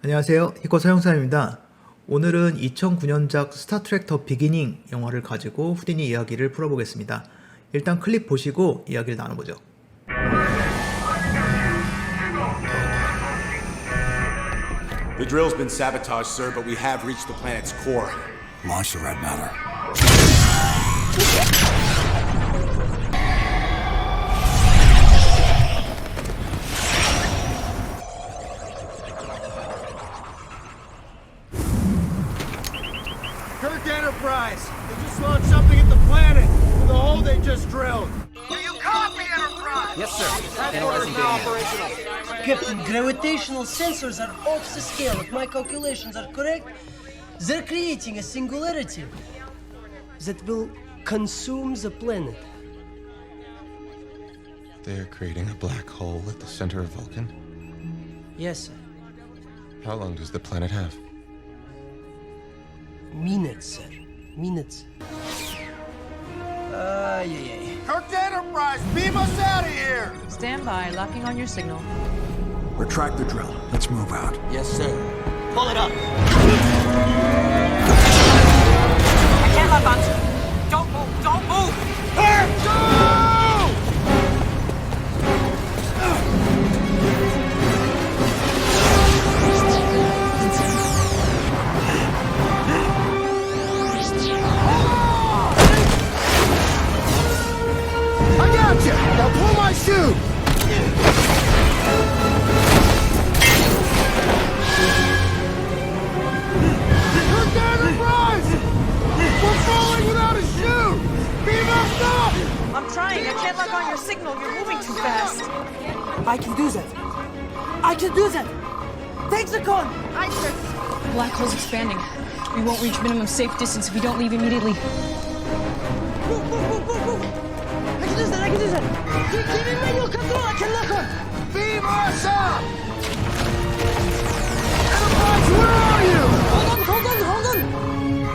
안녕하세요. 히코 서영사입니다. 오늘은 2009년작 스타트랙 더 비기닝 영화를 가지고 후디니 이야기를 풀어보겠습니다. 일단 클립 보시고 이야기를 나눠보죠. The drill's been sabotaged, sir, but we have reached the planet's core. Launch the red matter. Kirk Enterprise! They just launched something at the planet with the hole they just drilled. Do you copy, Enterprise? Yes, sir. Transporter's now operational. Captain, gravitational sensors are off the scale. If my calculations are correct, they're creating a singularity that will consume the planet. They're creating a black hole at the center of Vulcan? Yes, sir. How long does the planet have? Minutes, sir. Minutes. Yeah. Kirk Enterprise, beam us out of here! Stand by, locking on your signal. Retract the drill. Let's move out. Yes, sir. Pull it up. I can't lock onto you. Don't move! Don't move! I got you! Now pull my chute! Kirk Enterprise! We're falling without a chute! Beam us up! I'm trying. I can't lock on your signal. You're moving too fast. I can do that. I can do that. Take the con. The black hole's expanding. We won't reach minimum safe distance if we don't leave immediately. Move. I can do that. Give me manual control. I can lock on. Beam us up! Enterprise, where are you? Hold on.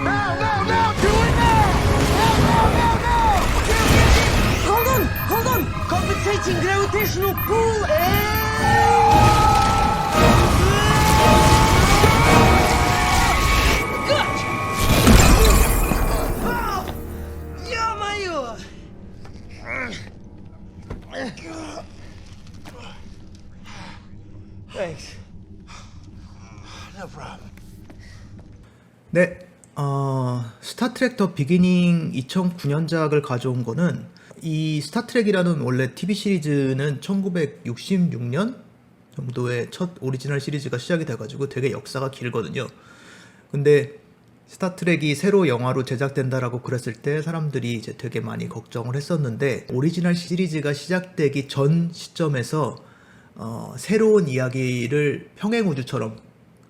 Now! Do it now! Hold on. Compensating gravitational pull Good! ё-моё! Thanks. No problem. 네, 스타트랙 더 비기닝 2009년작을 가져온 거는 이 스타트랙이라는 원래 TV 시리즈는 1966년 정도의 첫 오리지널 시리즈가 시작이 돼가지고 되게 역사가 길거든요. 근데 스타트랙이 새로 영화로 제작된다라고 그랬을 때 사람들이 이제 되게 많이 걱정을 했었는데 오리지널 시리즈가 시작되기 전 시점에서 새로운 이야기를 평행우주처럼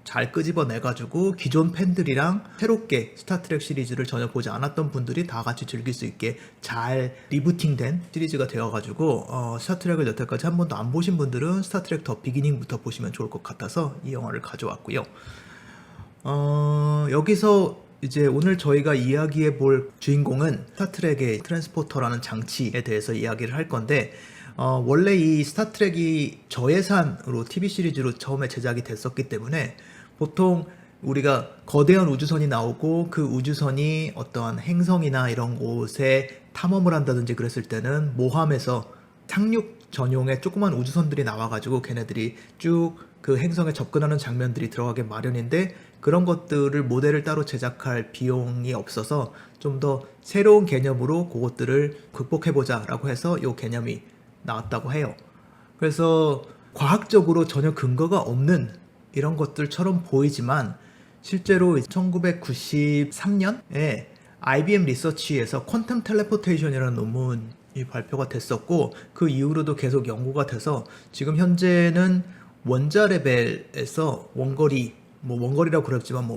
잘 끄집어내가지고 기존 팬들이랑 새롭게 스타트랙 시리즈를 전혀 보지 않았던 분들이 다 같이 즐길 수 있게 잘 리부팅된 시리즈가 되어가지고 스타트랙을 여태까지 한 번도 안 보신 분들은 스타트랙 더 비기닝부터 보시면 좋을 것 같아서 이 영화를 가져왔고요. 여기서 이제 오늘 저희가 이야기해 볼 주인공은 스타트랙의 트랜스포터라는 장치에 대해서 이야기를 할 건데 원래 이 스타트랙이 저예산으로 TV 시리즈로 처음에 제작이 됐었기 때문에 보통 우리가 거대한 우주선이 나오고 그 우주선이 어떠한 행성이나 이런 곳에 탐험을 한다든지 그랬을 때는 모함에서 착륙 전용의 조그만 우주선들이 나와가지고 걔네들이 쭉 그 행성에 접근하는 장면들이 들어가게 마련인데 그런 것들을 모델을 따로 제작할 비용이 없어서 좀 더 새로운 개념으로 그것들을 극복해보자 라고 해서 이 개념이 나왔다고 해요. 그래서 과학적으로 전혀 근거가 없는 이런 것들처럼 보이지만 실제로 1993년에 IBM 리서치에서 퀀텀 텔레포테이션이라는 논문이 발표가 됐었고 그 이후로도 계속 연구가 돼서 지금 현재는 원자 레벨에서 원거리 원거리라고 그랬지만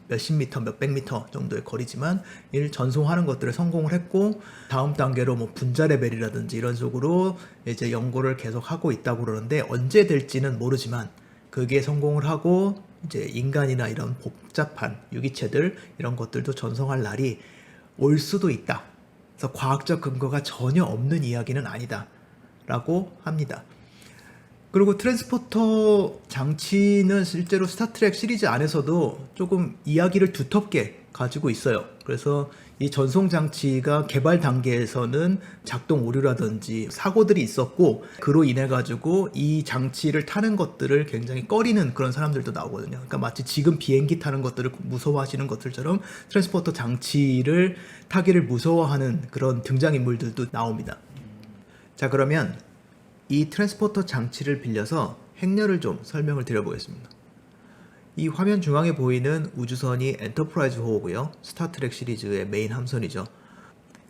몇십 미터, 몇백 미터 정도의 거리지만 이를 전송하는 것들을 성공을 했고 다음 단계로 분자 레벨이라든지 이런 쪽으로 이제 연구를 계속 하고 있다고 그러는데 언제 될지는 모르지만 그게 성공을 하고 이제 인간이나 이런 복잡한 유기체들 이런 것들도 전송할 날이 올 수도 있다. 그래서 과학적 근거가 전혀 없는 이야기는 아니다 라고 합니다. 그리고 트랜스포터 장치는 실제로 스타트렉 시리즈 안에서도 조금 이야기를 두텁게 가지고 있어요. 그래서 이 전송 장치가 개발 단계에서는 작동 오류라든지 사고들이 있었고, 그로 인해 가지고 이 장치를 타는 것들을 굉장히 꺼리는 그런 사람들도 나오거든요. 그러니까 마치 지금 비행기 타는 것들을 무서워하시는 것들처럼 트랜스포터 장치를 타기를 무서워하는 그런 등장인물들도 나옵니다. 자, 그러면 이 트랜스포터 장치를 빌려서 행렬을 좀 설명을 드려보겠습니다. 이 화면 중앙에 보이는 우주선이 엔터프라이즈 호고요. 스타트렉 시리즈의 메인 함선이죠.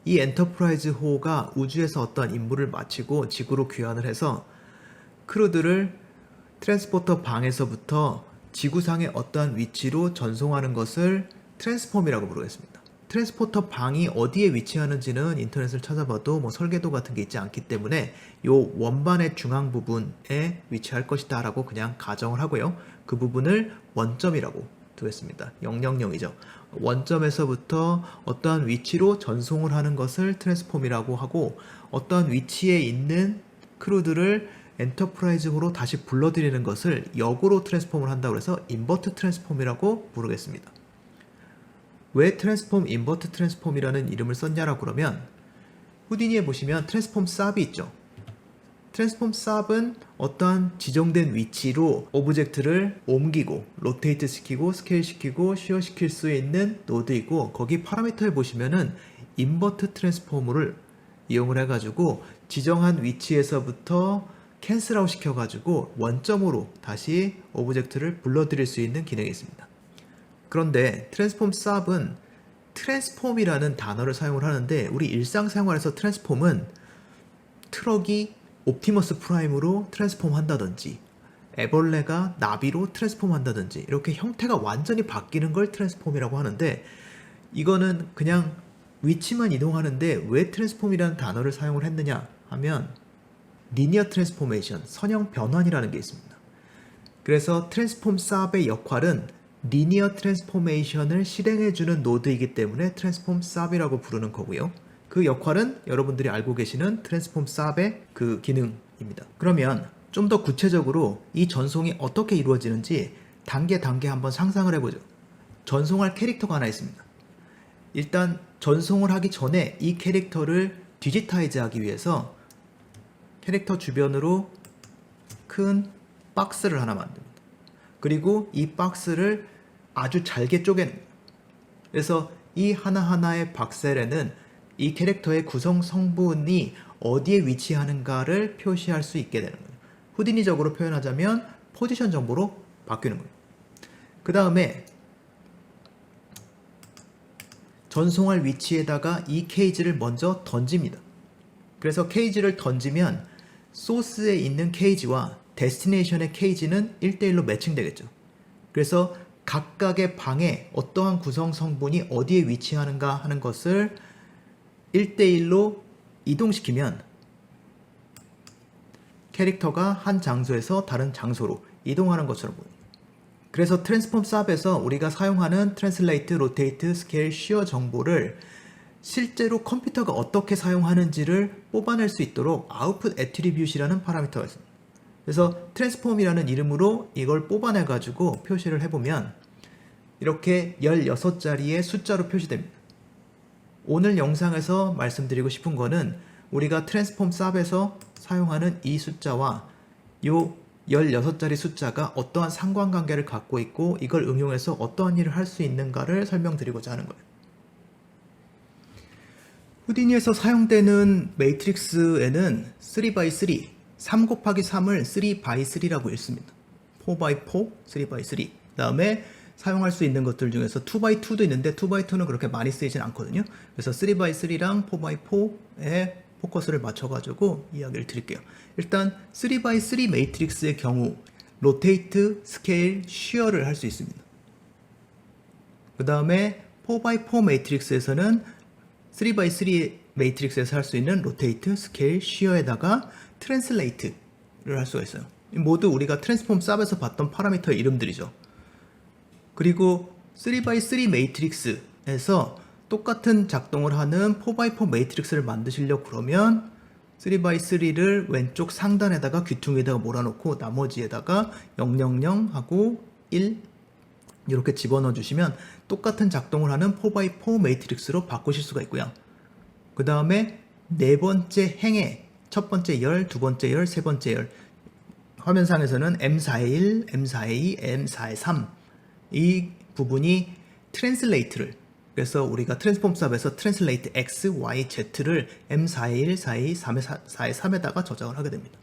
이 엔터프라이즈 호가 우주에서 어떠한 임무를 마치고 지구로 귀환을 해서 크루들을 트랜스포터 방에서부터 지구상의 어떠한 위치로 전송하는 것을 트랜스폼이라고 부르겠습니다. 트랜스포터 방이 어디에 위치하는지는 인터넷을 찾아봐도 뭐 설계도 같은 게 있지 않기 때문에 요 원반의 중앙 부분에 위치할 것이다 라고 그냥 가정을 하고요. 그 부분을 원점이라고 두겠습니다. 000이죠. 원점에서부터 어떠한 위치로 전송을 하는 것을 트랜스폼이라고 하고, 어떠한 위치에 있는 크루들을 엔터프라이즈호로 다시 불러들이는 것을 역으로 트랜스폼을 한다고 해서 인버트 트랜스폼이라고 부르겠습니다. 왜 트랜스폼, 인버트 트랜스폼이라는 이름을 썼냐라고 그러면, 후디니에 보시면 트랜스폼 삽이 있죠. 트랜스폼 삽은 어떠한 지정된 위치로 오브젝트를 옮기고 로테이트 시키고 스케일 시키고 쉬어 시킬 수 있는 노드이고, 거기 파라미터에 보시면은 인버트 트랜스폼을 이용을 해가지고 지정한 위치에서부터 캔슬 아웃 시켜가지고 원점으로 다시 오브젝트를 불러들일 수 있는 기능이 있습니다. 그런데 트랜스폼 삽은 트랜스폼이라는 단어를 사용을 하는데, 우리 일상생활에서 트랜스폼은 트럭이 옵티머스 프라임으로 트랜스폼 한다든지, 애벌레가 나비로 트랜스폼 한다든지, 이렇게 형태가 완전히 바뀌는 걸 트랜스폼이라고 하는데, 이거는 그냥 위치만 이동하는데 왜 트랜스폼이라는 단어를 사용을 했느냐 하면 리니어 트랜스포메이션, 선형 변환이라는 게 있습니다. 그래서 트랜스폼 삽의 역할은 리니어 트랜스포메이션을 실행해주는 노드이기 때문에 트랜스폼 삽이라고 부르는 거고요. 그 역할은 여러분들이 알고 계시는 트랜스폼 삽의 그 기능입니다. 그러면 좀 더 구체적으로 이 전송이 어떻게 이루어지는지 단계 한번 상상을 해보죠. 전송할 캐릭터가 하나 있습니다. 일단 전송을 하기 전에 이 캐릭터를 디지타이즈 하기 위해서 캐릭터 주변으로 큰 박스를 하나 만듭니다. 그리고 이 박스를 아주 잘게 쪼개냅니다. 그래서 이 하나하나의 박스에는 이 캐릭터의 구성 성분이 어디에 위치하는가를 표시할 수 있게 되는 거예요. 후디니적으로 표현하자면 포지션 정보로 바뀌는 거예요. 그 다음에 전송할 위치에다가 이 케이지를 먼저 던집니다. 그래서 케이지를 던지면 소스에 있는 케이지와 데스티네이션의 케이지는 1대1로 매칭되겠죠. 그래서 각각의 방에 어떠한 구성 성분이 어디에 위치하는가 하는 것을 1대1로 이동시키면 캐릭터가 한 장소에서 다른 장소로 이동하는 것처럼 보입니다. 그래서 트랜스폼 삽에서 우리가 사용하는 트랜슬레이트, 로테이트, 스케일, 쉬어 정보를 실제로 컴퓨터가 어떻게 사용하는지를 뽑아낼 수 있도록 아웃풋 애트리뷰트이라는 파라미터가 있습니다. 그래서 트랜스폼이라는 이름으로 이걸 뽑아내 가지고 표시를 해보면 이렇게 16자리의 숫자로 표시됩니다. 오늘 영상에서 말씀드리고 싶은 거는 우리가 트랜스폼 삽에서 사용하는 이 숫자와 요 16자리 숫자가 어떠한 상관관계를 갖고 있고 이걸 응용해서 어떠한 일을 할 수 있는가를 설명드리고자 하는 거예요. 후디니에서 사용되는 매트릭스에는 3x3, 3 곱하기 3을 3x3라고 읽습니다. 4x4, 3x3. 그 다음에 사용할 수 있는 것들 중에서 2x2도 있는데 2x2는 그렇게 많이 쓰이진 않거든요. 그래서 3x3랑 4x4에 포커스를 맞춰가지고 이야기를 드릴게요. 일단 3x3 매트릭스의 경우 로테이트, 스케일, 쉬어를 할 수 있습니다. 그 다음에 4x4 매트릭스에서는 3x3 매트릭스에서 할 수 있는 로테이트, 스케일, 쉬어에다가 트랜슬레이트를 할 수가 있어요. 모두 우리가 트랜스폼 삽에서 봤던 파라미터의 이름들이죠. 그리고 3x3 매트릭스에서 똑같은 작동을 하는 4x4 매트릭스를 만드시려고 그러면 3x3를 왼쪽 상단에다가 귀퉁이에다가 몰아놓고 나머지에다가 000 하고 1 이렇게 집어넣어 주시면 똑같은 작동을 하는 4x4 매트릭스로 바꾸실 수가 있고요. 그 다음에 네 번째 행에 첫 번째 열, 두 번째 열, 세 번째 열, 화면상에서는 M4A1, M4A2, M4A3 이 부분이 트랜슬레이트를, 그래서 우리가 트랜스폼 삽에서 트랜슬레이트 X, Y, Z를 M4A1, 4A2, 4A3에다가 저장을 하게 됩니다.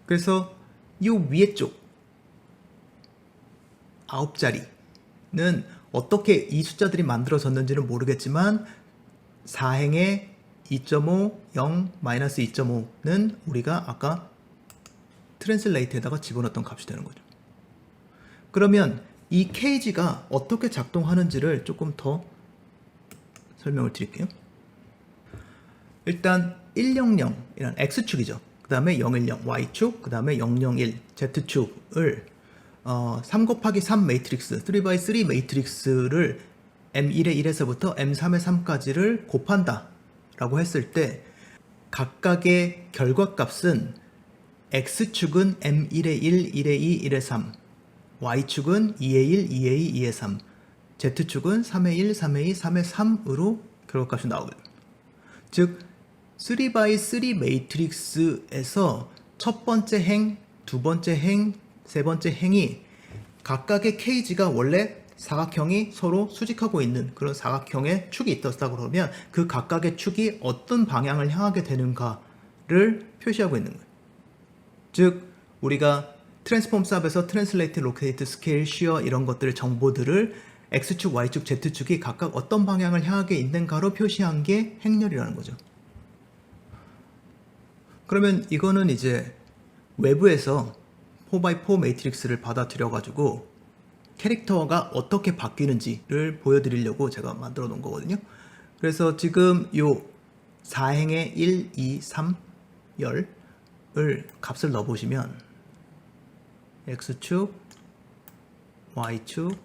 그래서 이 위에 쪽 9자리는 어떻게 이 숫자들이 만들어졌는지는 모르겠지만 4행의 2.5, 0, 마이너스 2.5는 우리가 아까 트랜슬레이트에다가 집어넣었던 값이 되는 거죠. 그러면 이 케이지가 어떻게 작동하는지를 조금 더 설명을 드릴게요. 일단 100이란 X축이죠. 그 다음에 010 Y축, 그 다음에 001 Z축을 3 곱하기 3 매트릭스, 3x3 매트릭스를 M1의 1에서부터 M3의 3까지를 곱한다 라고 했을 때 각각의 결과값은 X축은 M1의 1, 1의 2, 1의 3, Y축은 2의 1, 2의 2, 2의 3, Z축은 3의 1, 3의 2, 3의 3으로 결과값이 나오게 됩니다. 즉 3x3 매트릭스에서 첫 번째 행, 두 번째 행, 세 번째 행이 각각의 케이지가 원래 사각형이 서로 수직하고 있는 그런 사각형의 축이 있었다 그러면 그 각각의 축이 어떤 방향을 향하게 되는가를 표시하고 있는 거예요. 즉 우리가 트랜스폼 삽에서 트랜슬레이트, 로케이트, 스케일, 쉬어 이런 것들의 정보들을 X축, Y축, Z축이 각각 어떤 방향을 향하게 있는가로 표시한 게 행렬이라는 거죠. 그러면 이거는 이제 외부에서 4x4 매트릭스를 받아들여 가지고 캐릭터가 어떻게 바뀌는지를 보여드리려고 제가 만들어 놓은 거거든요. 그래서 지금 요 4행의 1, 2, 3, 열을 값을 넣어보시면 X축, Y축,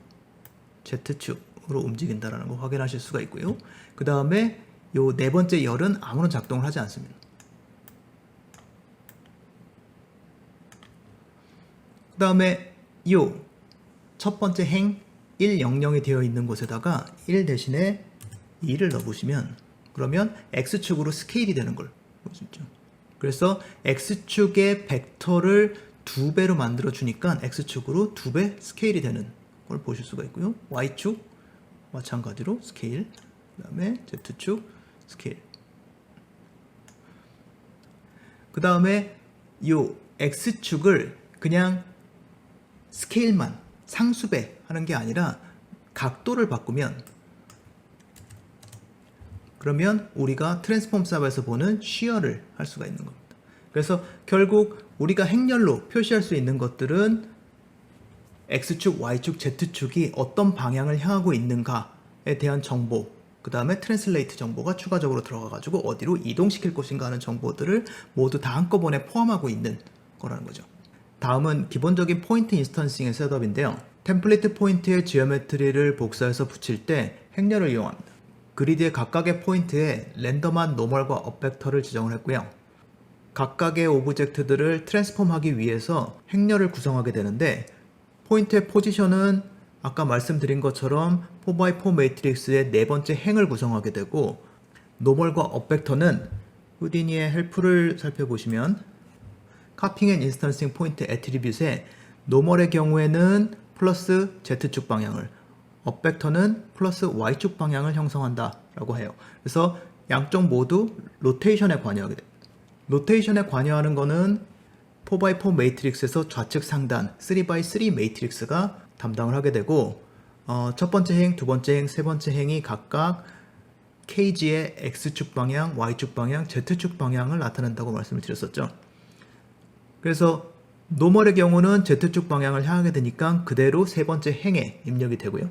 Z축으로 움직인다는 거 확인하실 수가 있고요. 그 다음에 요 네 번째 열은 아무런 작동을 하지 않습니다. 그 다음에 요 첫 번째 행 100이 되어 있는 곳에다가 1 대신에 2를 넣어보시면 그러면 X축으로 스케일이 되는 걸 볼 수 있죠. 그래서 X축의 벡터를 2배로 만들어 주니까 X축으로 2배 스케일이 되는 걸 보실 수가 있고요. Y축 마찬가지로 스케일, 그 다음에 Z축 스케일. 그 다음에 요 X축을 그냥 스케일만 상수배 하는 게 아니라 각도를 바꾸면 그러면 우리가 트랜스폼 삽에서 보는 쉬어를 할 수가 있는 겁니다. 그래서 결국 우리가 행렬로 표시할 수 있는 것들은 X축, Y축, Z축이 어떤 방향을 향하고 있는가에 대한 정보, 그 다음에 트랜슬레이트 정보가 추가적으로 들어가가지고 어디로 이동시킬 것인가 하는 정보들을 모두 다 한꺼번에 포함하고 있는 거라는 거죠. 다음은 기본적인 포인트 인스턴싱의 셋업인데요. 템플릿 포인트의 지오메트리를 복사해서 붙일 때 행렬을 이용합니다. 그리드의 각각의 포인트에 랜덤한 노멀과 업벡터를 지정을 했고요. 각각의 오브젝트들을 트랜스폼하기 위해서 행렬을 구성하게 되는데 포인트의 포지션은 아까 말씀드린 것처럼 4x4 매트릭스의 네 번째 행을 구성하게 되고 노멀과 업벡터는 후디니의 헬프를 살펴보시면 카핑 앤 인스턴싱 포인트 애트리뷰트에 노멀의 경우에는 플러스 Z축 방향을, 업벡터는 플러스 Y축 방향을 형성한다 라고 해요. 그래서 양쪽 모두 로테이션에 관여하게 됩니다. 로테이션에 관여하는 거는 4x4 매트릭스에서 좌측 상단 3x3 매트릭스가 담당을 하게 되고 첫 번째 행, 두 번째 행, 세 번째 행이 각각 케이지의 X축 방향, Y축 방향, Z축 방향을 나타낸다고 말씀을 드렸었죠. 그래서 노멀의 경우는 Z축 방향을 향하게 되니까 그대로 세 번째 행에 입력이 되고요.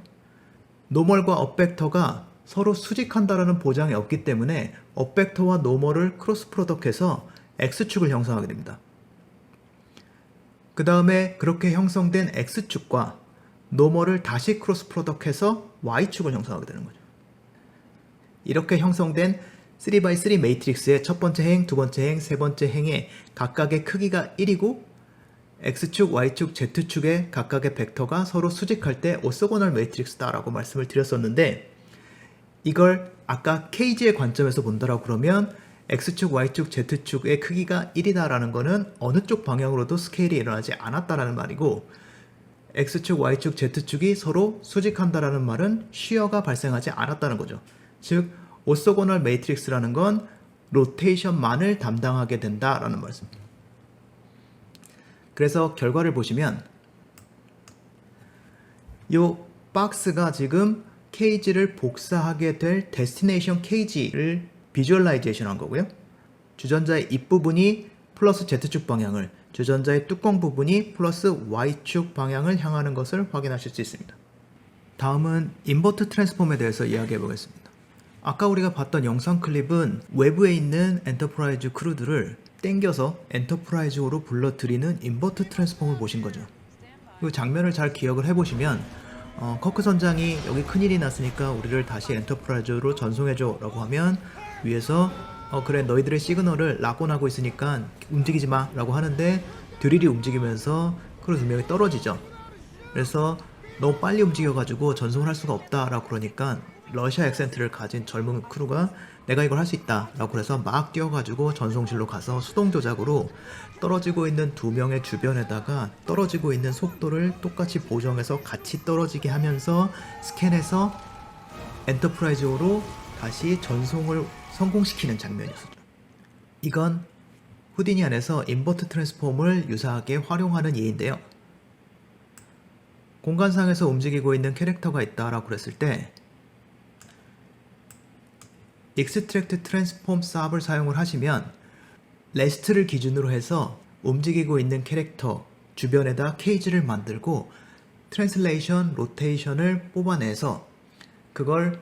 노멀과 업벡터가 서로 수직한다라는 보장이 없기 때문에 업벡터와 노멀을 크로스 프로덕트해서 X축을 형성하게 됩니다. 그 다음에 그렇게 형성된 X축과 노멀을 다시 크로스 프로덕트해서 Y축을 형성하게 되는 거죠. 이렇게 형성된 3x3 매트릭스의 첫 번째 행, 두 번째 행, 세 번째 행의 각각의 크기가 1이고 X축, Y축, Z축의 각각의 벡터가 서로 수직할 때 오소고널 매트릭스다라고 말씀을 드렸었는데 이걸 아까 KG의 관점에서 본다라고 그러면 X축, Y축, Z축의 크기가 1이다라는 거는 어느 쪽 방향으로도 스케일이 일어나지 않았다라는 말이고 X축, Y축, Z축이 서로 수직한다라는 말은 쉬어가 발생하지 않았다는 거죠. 즉 오소고널 매트릭스라는 건 로테이션만을 담당하게 된다라는 말씀입니다. 그래서 결과를 보시면 이 박스가 지금 KG를 복사하게 될 데스티네이션 KG를 비주얼라이제이션 한 거고요. 주전자의 입부분이 플러스 Z축 방향을, 주전자의 뚜껑 부분이 플러스 Y축 방향을 향하는 것을 확인하실 수 있습니다. 다음은 인버트 트랜스폼에 대해서 이야기해 보겠습니다. 아까 우리가 봤던 영상 클립은 외부에 있는 엔터프라이즈 크루들을 땡겨서 엔터프라이즈로 불러들이는 인버트 트랜스폼을 보신 거죠. 이 장면을 잘 기억을 해보시면 커크 선장이 여기 큰일이 났으니까 우리를 다시 엔터프라이즈로 전송해줘 라고 하면 위에서 그래 너희들의 시그널을 락온하고 있으니까 움직이지 마 라고 하는데 드릴이 움직이면서 크루 2명이 떨어지죠. 그래서 너무 빨리 움직여가지고 전송을 할 수가 없다 라고 그러니까 러시아 액센트를 가진 젊은 크루가 내가 이걸 할 수 있다 라고 해서 막 뛰어가지고 전송실로 가서 수동 조작으로 떨어지고 있는 2명의 주변에다가 떨어지고 있는 속도를 똑같이 보정해서 같이 떨어지게 하면서 스캔해서 엔터프라이즈로 다시 전송을 성공시키는 장면이었죠. 이건 후디니 안에서 인버트 트랜스폼을 유사하게 활용하는 예인데요. 공간상에서 움직이고 있는 캐릭터가 있다라고 그랬을 때 익스트랙트 트랜스폼 쌉을 사용을 하시면 레스트를 기준으로 해서 움직이고 있는 캐릭터 주변에다 케이지를 만들고 트랜슬레이션, 로테이션을 뽑아내서 그걸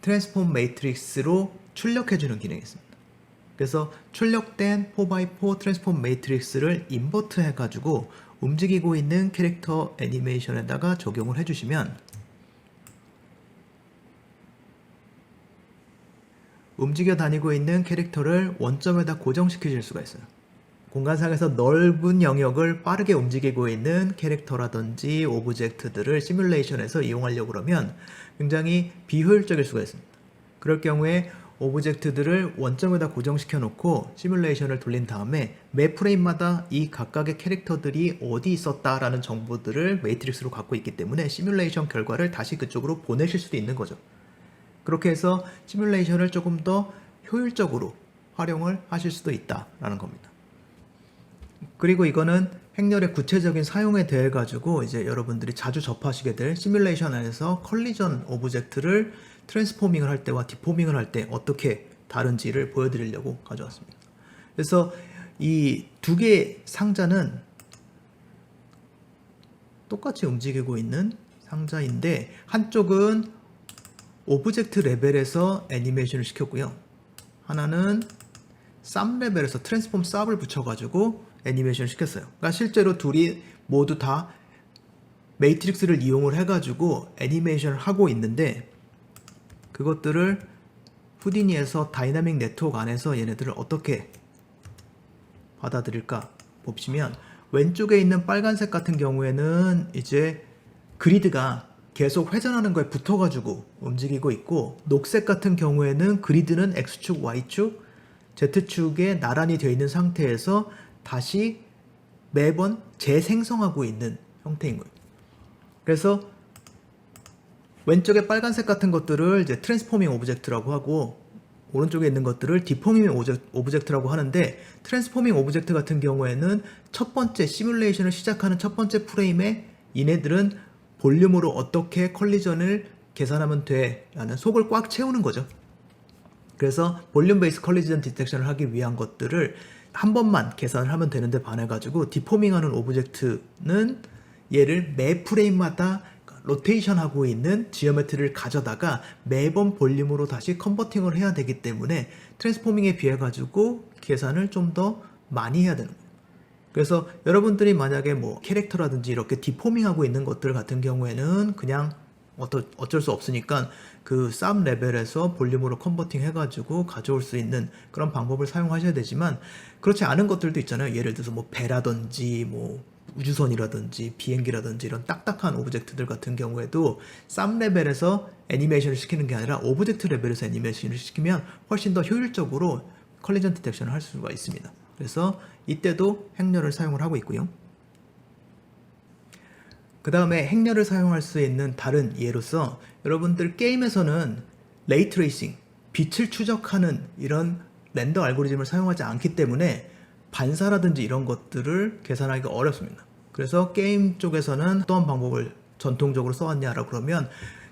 트랜스폼 매트릭스로 출력해주는 기능이 있습니다. 그래서 출력된 4x4 트랜스폼 매트릭스를 인버트 해가지고 움직이고 있는 캐릭터 애니메이션에다가 적용을 해주시면 움직여 다니고 있는 캐릭터를 원점에다 고정시켜 줄 수가 있어요. 공간상에서 넓은 영역을 빠르게 움직이고 있는 캐릭터라든지 오브젝트들을 시뮬레이션에서 이용하려고 그러면 굉장히 비효율적일 수가 있습니다. 그럴 경우에 오브젝트들을 원점에다 고정시켜 놓고 시뮬레이션을 돌린 다음에 매 프레임마다 이 각각의 캐릭터들이 어디 있었다라는 정보들을 매트릭스로 갖고 있기 때문에 시뮬레이션 결과를 다시 그쪽으로 보내실 수도 있는 거죠. 그렇게 해서 시뮬레이션을 조금 더 효율적으로 활용을 하실 수도 있다라는 겁니다. 그리고 이거는 행렬의 구체적인 사용에 대해 가지고 이제 여러분들이 자주 접하시게 될 시뮬레이션 안에서 컬리전 오브젝트를 트랜스포밍을 할 때와 디포밍을 할 때 어떻게 다른지를 보여드리려고 가져왔습니다. 그래서 이 두 개의 상자는 똑같이 움직이고 있는 상자인데 한쪽은 오브젝트 레벨에서 애니메이션을 시켰고요. 하나는 쌉 레벨에서 트랜스폼 쌉을 붙여가지고 애니메이션을 시켰어요. 그러니까 실제로 둘이 모두 다 매트릭스를 이용을 해가지고 애니메이션을 하고 있는데 그것들을 후디니에서 다이나믹 네트워크 안에서 얘네들을 어떻게 받아들일까 보시면 왼쪽에 있는 빨간색 같은 경우에는 이제 그리드가 계속 회전하는 거에 붙어가지고 움직이고 있고 녹색 같은 경우에는 그리드는 X축, Y축, Z축에 나란히 되어 있는 상태에서 다시 매번 재생성하고 있는 형태인 거예요. 그래서 왼쪽에 빨간색 같은 것들을 이제 트랜스포밍 오브젝트라고 하고 오른쪽에 있는 것들을 디포밍 오브젝트라고 하는데 트랜스포밍 오브젝트 같은 경우에는 첫 번째 시뮬레이션을 시작하는 첫 번째 프레임에 얘네들은 볼륨으로 어떻게 컬리전을 계산하면 돼 라는 속을 꽉 채우는 거죠. 그래서 볼륨 베이스 컬리전 디텍션을 하기 위한 것들을 한 번만 계산을 하면 되는데 반해가지고 디포밍하는 오브젝트는 얘를 매 프레임마다 로테이션 하고 있는 지오메트리를 가져다가 매번 볼륨으로 다시 컨버팅을 해야 되기 때문에 트랜스포밍에 비해 가지고 계산을 좀 더 많이 해야 되는 거예요. 그래서 여러분들이 만약에 뭐 캐릭터라든지 이렇게 디포밍하고 있는 것들 같은 경우에는 그냥 어쩔 수 없으니까 그 쌉 레벨에서 볼륨으로 컨버팅 해가지고 가져올 수 있는 그런 방법을 사용하셔야 되지만 그렇지 않은 것들도 있잖아요. 예를 들어서 뭐 배라든지 뭐 우주선이라든지 비행기라든지 이런 딱딱한 오브젝트들 같은 경우에도 쌉 레벨에서 애니메이션을 시키는 게 아니라 오브젝트 레벨에서 애니메이션을 시키면 훨씬 더 효율적으로 컬리전 디텍션을 할 수가 있습니다. 그래서 이때도 행렬을 사용을 하고 있고요. 그 다음에 행렬을 사용할 수 있는 다른 예로서 여러분들 게임에서는 레이트레이싱, 빛을 추적하는 이런 렌더 알고리즘을 사용하지 않기 때문에 반사라든지 이런 것들을 계산하기가 어렵습니다. 그래서 게임 쪽에서는 어떤 방법을 전통적으로 써왔냐라고 그러면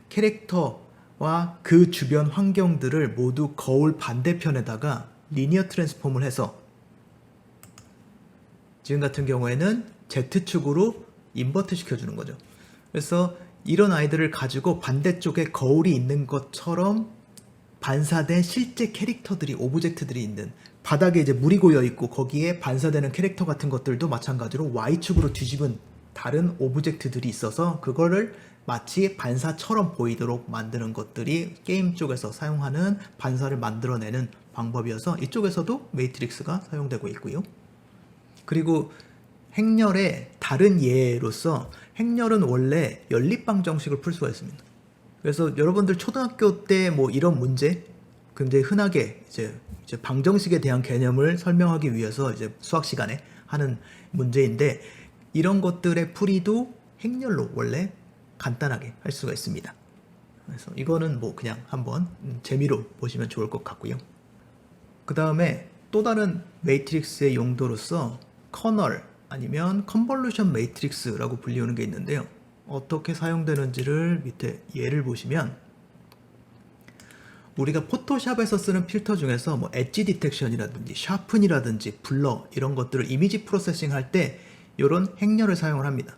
캐릭터와 그 주변 환경들을 모두 거울 반대편에다가 리니어 트랜스폼을 해서 지금 같은 경우에는 Z축으로 인버트 시켜주는 거죠. 그래서 이런 아이들을 가지고 반대쪽에 거울이 있는 것처럼 반사된 실제 캐릭터들이, 오브젝트들이 있는, 바닥에 이제 물이 고여 있고 거기에 반사되는 캐릭터 같은 것들도 마찬가지로 Y축으로 뒤집은 다른 오브젝트들이 있어서 그거를 마치 반사처럼 보이도록 만드는 것들이 게임 쪽에서 사용하는 반사를 만들어내는 방법이어서 이쪽에서도 매트릭스가 사용되고 있고요. 그리고 행렬의 다른 예로서 행렬은 원래 연립방정식을 풀 수가 있습니다. 그래서 여러분들 초등학교 때 뭐 이런 문제 굉장히 흔하게 이제 방정식에 대한 개념을 설명하기 위해서 이제 수학 시간에 하는 문제인데 이런 것들의 풀이도 행렬로 원래 간단하게 할 수가 있습니다. 그래서 이거는 뭐 그냥 한번 재미로 보시면 좋을 것 같고요. 그 다음에 또 다른 매트릭스의 용도로서 커널 아니면 컨볼루션 매트릭스라고 불리우는 게 있는데요. 어떻게 사용되는지를 밑에 예를 보시면 우리가 포토샵에서 쓰는 필터 중에서 뭐 엣지 디텍션이라든지 샤픈이라든지 블러 이런 것들을 이미지 프로세싱 할 때 이런 행렬을 사용을 합니다.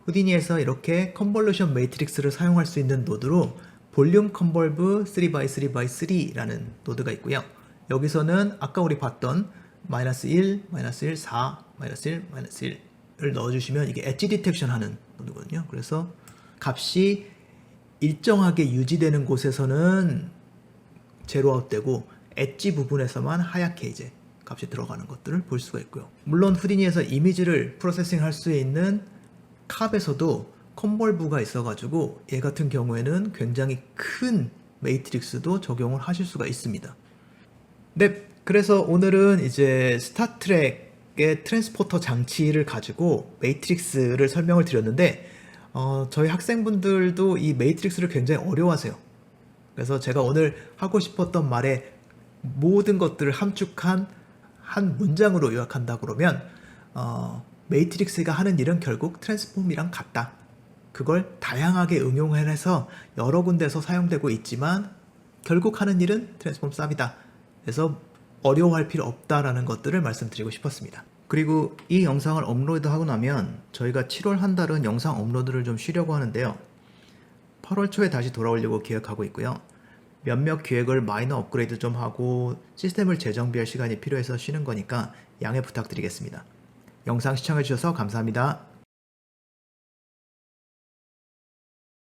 후디니에서 이렇게 컨볼루션 매트릭스를 사용할 수 있는 노드로 볼륨 컨볼브 3x3x3라는 노드가 있고요. 여기서는 아까 우리 봤던 -1, -1, 4, -1, -1을 넣어주시면 이게 엣지 디텍션 하는 노드거든요. 그래서 값이 일정하게 유지되는 곳에서는 제로아웃 되고 엣지 부분에서만 하얗게 이제 값이 들어가는 것들을 볼 수가 있고요. 물론 후디니에서 이미지를 프로세싱 할 수 있는 캅에서도 컨볼브가 있어가지고 얘 같은 경우에는 굉장히 큰 매트릭스도 적용을 하실 수가 있습니다. 네, 그래서 오늘은 이제 스타트렉의 트랜스포터 장치를 가지고 매트릭스를 설명을 드렸는데 저희 학생분들도 이 매트릭스를 굉장히 어려워하세요. 그래서 제가 오늘 하고 싶었던 말의 모든 것들을 함축한 한 문장으로 요약한다 그러면 매트릭스가 하는 일은 결국 트랜스폼이랑 같다. 그걸 다양하게 응용해서 여러 군데서 사용되고 있지만 결국 하는 일은 트랜스폼 쌉이다. 그래서 어려워할 필요 없다라는 것들을 말씀드리고 싶었습니다. 그리고 이 영상을 업로드하고 나면 저희가 7월 한 달은 영상 업로드를 좀 쉬려고 하는데요. 8월 초에 다시 돌아오려고 계획하고 있고요. 몇몇 기획을 마이너 업그레이드 좀 하고 시스템을 재정비할 시간이 필요해서 쉬는 거니까 양해 부탁드리겠습니다. 영상 시청해주셔서 감사합니다.